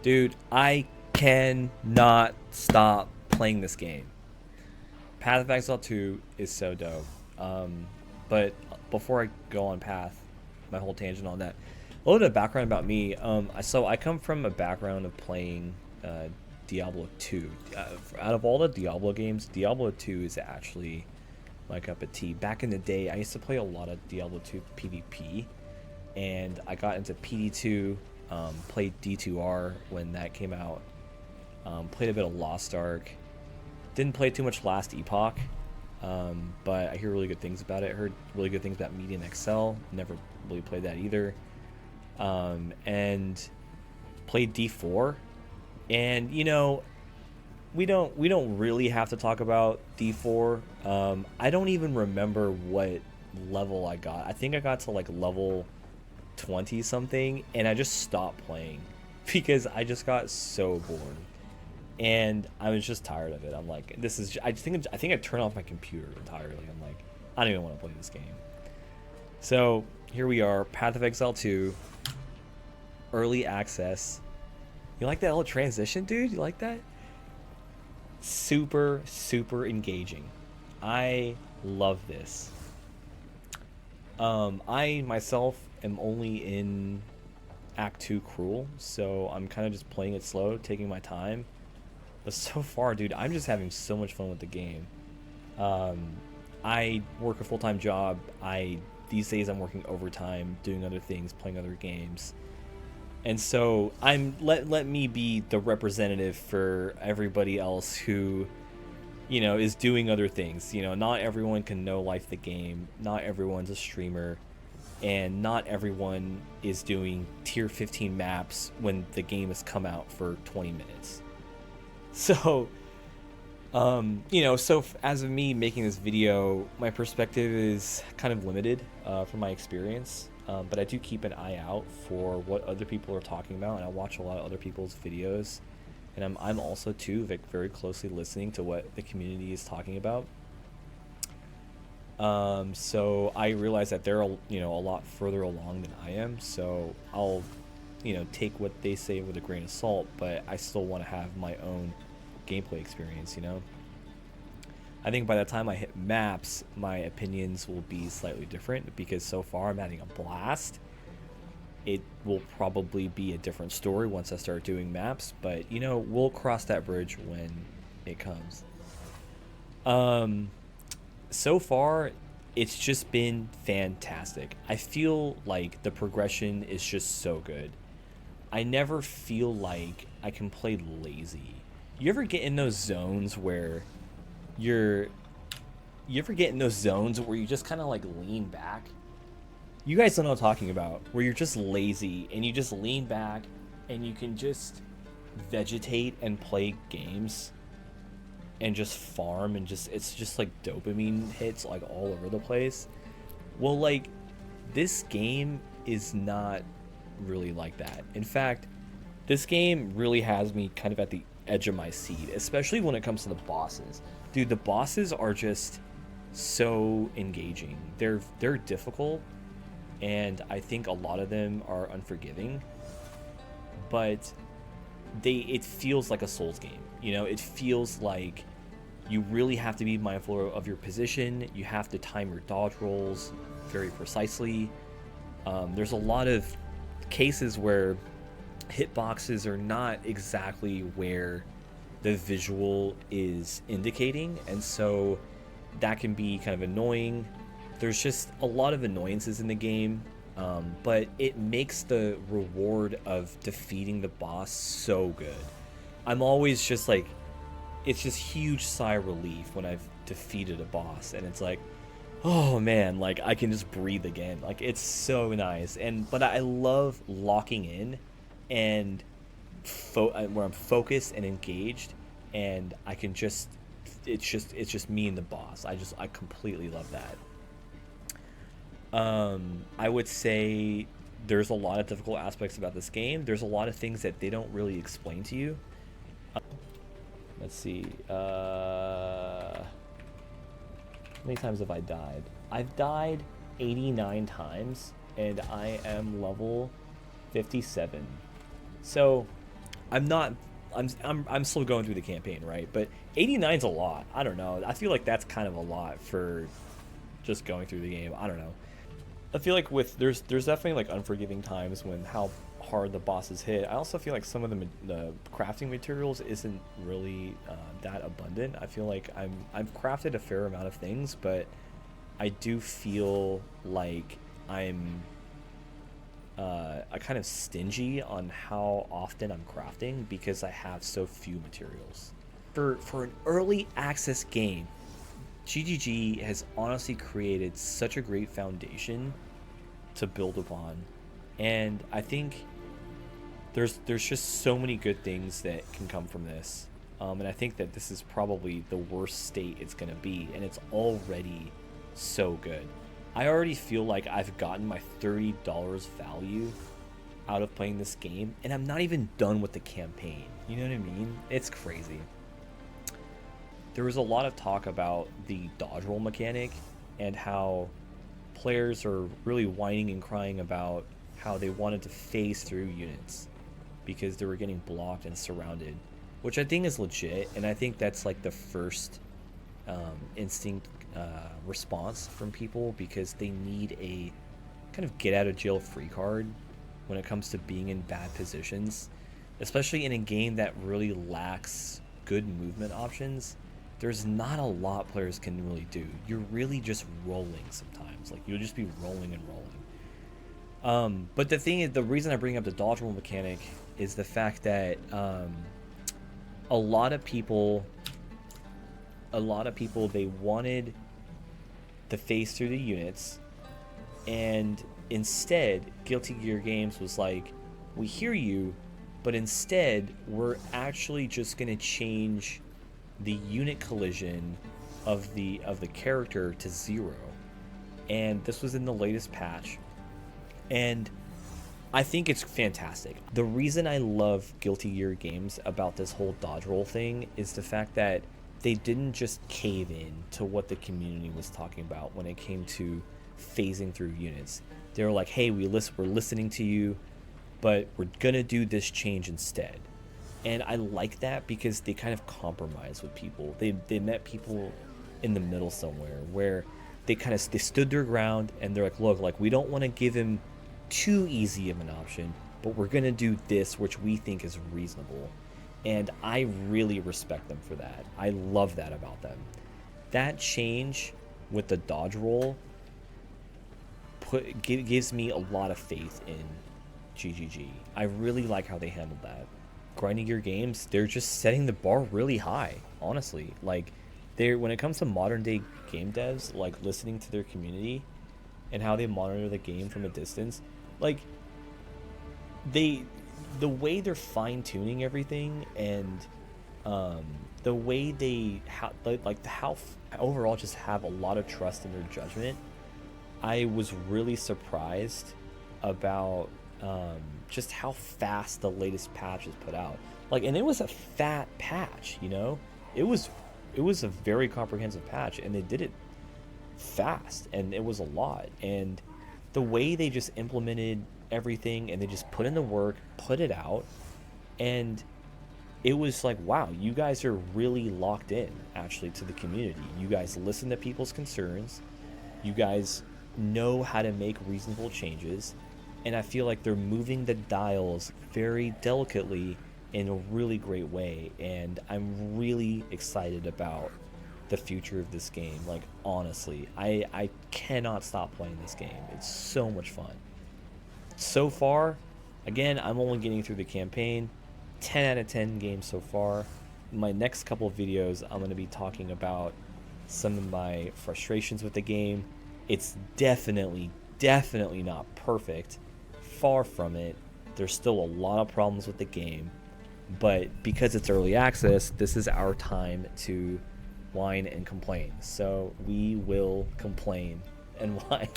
Dude, I cannot stop playing this game. Path of Exile 2 is so dope. But before I go on Path, my whole tangent on that, a little bit of background about me. So I come from a background of playing Diablo 2. Out of all the Diablo games, Diablo 2 is actually my cup of tea. Back in the day, I used to play a lot of Diablo 2 PvP, and I got into PD2, played D2R when that came out, played a bit of Lost Ark, didn't play too much Last Epoch, but I hear really good things about it. Heard really good things about Median Excel, never really played that either, and played D4, and we don't really have to talk about D4. I don't even remember what level I got. I think I got to like level 20 something, and I just stopped playing because I just got so bored, and I was just tired of it. I'm like, this is. I think I turned off my computer entirely. I'm like, I don't even want to play this game. So here we are, Path of Exile 2, early access. You like that little transition, dude? You like that? Super engaging. I love this. I myself am only in Act 2 Cruel, so I'm kind of just playing it slow, taking my time. But so far, dude, I'm just having so much fun with the game. I work a full-time job. These days I'm working overtime, doing other things, playing other games. And so let me be the representative for everybody else who, is doing other things. Not everyone can know life the game. Not everyone's a streamer, and not everyone is doing tier 15 maps when the game has come out for 20 minutes. So, as of me making this video, my perspective is kind of limited from my experience. But I do keep an eye out for what other people are talking about, and I watch a lot of other people's videos, and I'm also too very closely listening to what the community is talking about. So I realize that they're a lot further along than I am, so I'll take what they say with a grain of salt, but I still want to have my own gameplay experience. I think by the time I hit maps, my opinions will be slightly different, because so far I'm having a blast. It will probably be a different story once I start doing maps, but we'll cross that bridge when it comes. So far, it's just been fantastic. I feel like the progression is just so good. I never feel like I can play lazy. You ever get in those zones where you just kind of like lean back? You guys don't know what I'm talking about, where you're just lazy and you just lean back and you can just vegetate and play games and just farm, and it's just like dopamine hits like all over the place. Well, like, this game is not really like that. In fact, this game really has me kind of at the edge of my seat, especially when it comes to the bosses. Dude, the bosses are just so engaging. They're difficult, and I think a lot of them are unforgiving, but it feels like a Souls game. It feels like you really have to be mindful of your position. You have to time your dodge rolls very precisely. There's a lot of cases where hitboxes are not exactly where the visual is indicating, and so that can be kind of annoying. There's just a lot of annoyances in the game, but it makes the reward of defeating the boss so good. I'm always just like, it's just huge sigh of relief when I've defeated a boss, and it's like, oh man, like I can just breathe again. Like, it's so nice. But I love locking in and where I'm focused and engaged, and I can just it's just me and the boss. I completely love that. I would say there's a lot of difficult aspects about this game. There's a lot of things that they don't really explain to you. Let's see. How many times have I died? I've died 89 times, and I am level 57. So I'm not. I'm still going through the campaign, right? But 89's a lot. I don't know. I feel like that's kind of a lot for just going through the game. I don't know. I feel like with there's definitely like unforgiving times when how hard the bosses hit. I also feel like some of the crafting materials isn't really that abundant. I feel like I've crafted a fair amount of things, but I do feel like I'm kind of stingy on how often I'm crafting because I have so few materials. For an early access game, GGG has honestly created such a great foundation to build upon, and I think there's just so many good things that can come from this, and I think that this is probably the worst state it's gonna be, and it's already so good. I already feel like I've gotten my $30 value out of playing this game, and I'm not even done with the campaign. You know what I mean? It's crazy. There was a lot of talk about the dodge roll mechanic and how players are really whining and crying about how they wanted to phase through units because they were getting blocked and surrounded, which I think is legit, and I think that's like the first instinct response from people because they need a kind of get out of jail free card when it comes to being in bad positions, especially in a game that really lacks good movement options. There's not a lot players can really do. You're really just rolling sometimes. Like, you'll just be rolling and rolling. But the thing is, the reason I bring up the dodge roll mechanic is the fact that a lot of people, they wanted to phase through the units, and instead, Guilty Gear Games was like, we hear you, but instead, we're actually just going to change the unit collision of the character to 0. And this was in the latest patch, and I think it's fantastic. The reason I love Guilty Gear Games about this whole dodge roll thing is the fact that they didn't just cave in to what the community was talking about when it came to phasing through units. They were like, hey, we're listening to you, but we're gonna do this change instead. And I like that because they kind of compromise with people. They met people in the middle somewhere where they stood their ground, and they're like, look, like, we don't want to give him too easy of an option, but we're gonna do this which we think is reasonable. And I really respect them for that. I love that about them. That change with the dodge roll gives me a lot of faith in GGG. I really like how they handled that. Grinding Gear Games, they're just setting the bar really high, honestly. Like, when it comes to modern day game devs, like, listening to their community and how they monitor the game from a distance, like, the way they're fine-tuning everything, and the way how overall just have a lot of trust in their judgment. I was really surprised about just how fast the latest patch is put out. Like, and it was a fat patch, you know? It was a very comprehensive patch, and they did it fast, and it was a lot. And the way they just implemented everything, and they just put in the work, put it out, and it was like, wow, you guys are really locked in, actually, to the community. You guys listen to people's concerns. You guys know how to make reasonable changes. And I feel like they're moving the dials very delicately in a really great way. And I'm really excited about the future of this game. Like, honestly, I cannot stop playing this game. It's so much fun. So far, again, I'm only getting through the campaign. 10 out of 10 games so far. In my next couple of videos, I'm going to be talking about some of my frustrations with the game. It's definitely not perfect. Far from it. There's still a lot of problems with the game, but because it's early access, this is our time to whine and complain. So we will complain and whine.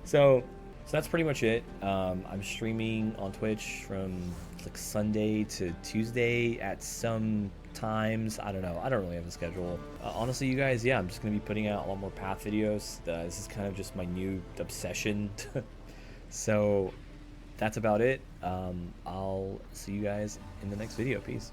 So that's pretty much it. I'm streaming on Twitch from like Sunday to Tuesday at some times. I don't know. I don't really have a schedule. Honestly, you guys, yeah, I'm just going to be putting out a lot more Path videos. This is kind of just my new obsession. So that's about it. I'll see you guys in the next video. Peace.